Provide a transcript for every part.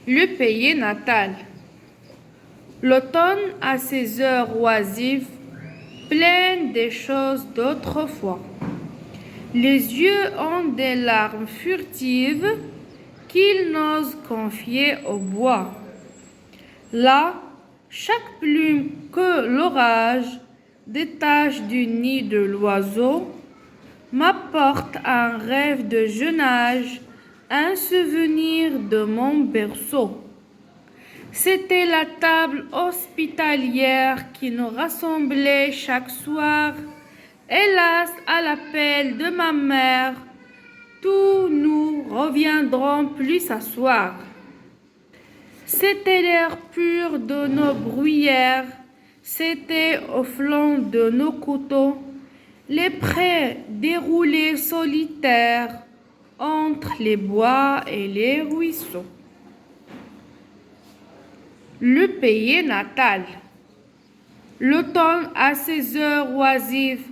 Le pays natal. L'automne a ses heures oisives, pleines des choses d'autrefois. Les yeux ont des larmes furtives qu'ils n'osent confier au bois. Là, chaque plume que l'orage détache du nid de l'oiseau m'apporte un rêve de jeune âge, un souvenir de mon berceau. C'était la table hospitalière qui nous rassemblait chaque soir. Hélas, à l'appel de ma mère, tous nous reviendrons plus s'asseoir. C'était l'air pur de nos bruyères, c'était au flanc de nos couteaux, les prés déroulés solitaires entre les bois et les ruisseaux. Le pays natal. L'automne a ses heures oisives,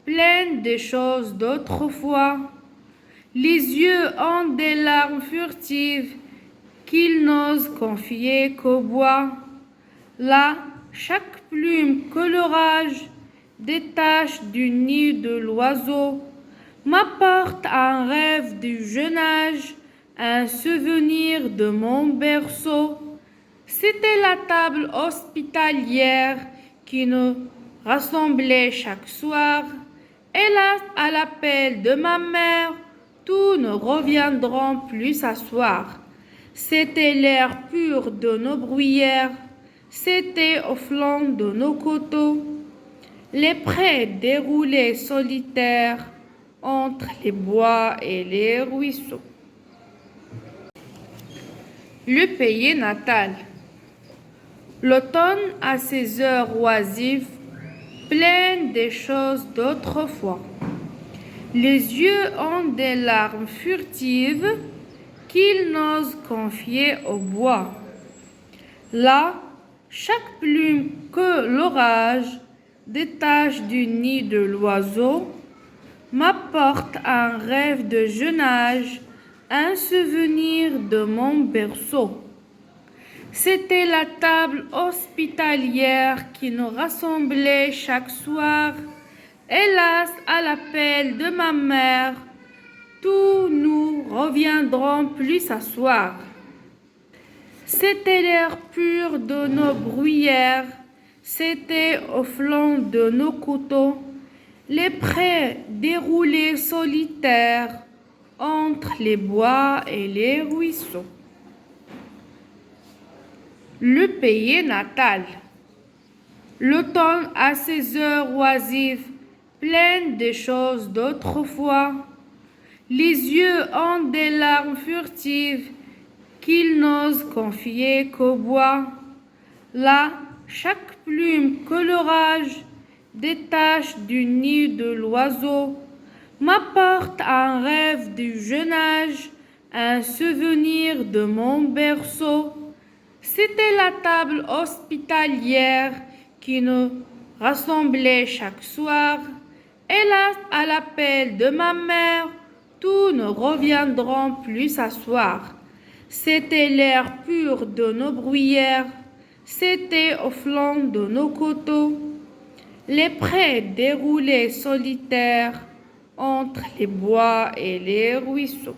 pleines des choses d'autrefois. Les yeux ont des larmes furtives qu'ils n'osent confier qu'au bois. Là, chaque plume que l'orage détache du nid de l'oiseau m'apporte un rêve du jeune âge, un souvenir de mon berceau. C'était la table hospitalière qui nous rassemblait chaque soir. Hélas, à l'appel de ma mère, tous ne reviendront plus s'asseoir. C'était l'air pur de nos bruyères, c'était au flanc de nos coteaux, les prés déroulés solitaires entre les bois et les ruisseaux. Le pays natal. L'automne a ses heures oisives, pleines des choses d'autrefois. Les yeux ont des larmes furtives qu'ils n'osent confier au bois. Là, chaque plume que l'orage détache du nid de l'oiseau m'apporte un rêve de jeune âge, un souvenir de mon berceau. C'était la table hospitalière qui nous rassemblait chaque soir. Hélas, à l'appel de ma mère, tous nous reviendrons plus s'asseoir. C'était l'air pur de nos bruyères, c'était au flanc de nos couteaux, les prés déroulés solitaires entre les bois et les ruisseaux. Le pays natal. L'automne a ses heures oisives, pleines des choses d'autrefois. Les yeux ont des larmes furtives qu'ils n'osent confier qu'au bois. Là, chaque plume que l'orage détache du nid de l'oiseau m'apporte un rêve du jeune âge, un souvenir de mon berceau. C'était la table hospitalière qui nous rassemblait chaque soir. Hélas, à l'appel de ma mère, tous ne reviendront plus s'asseoir. C'était l'air pur de nos bruyères, c'était au flanc de nos coteaux, les prés déroulés solitaires entre les bois et les ruisseaux.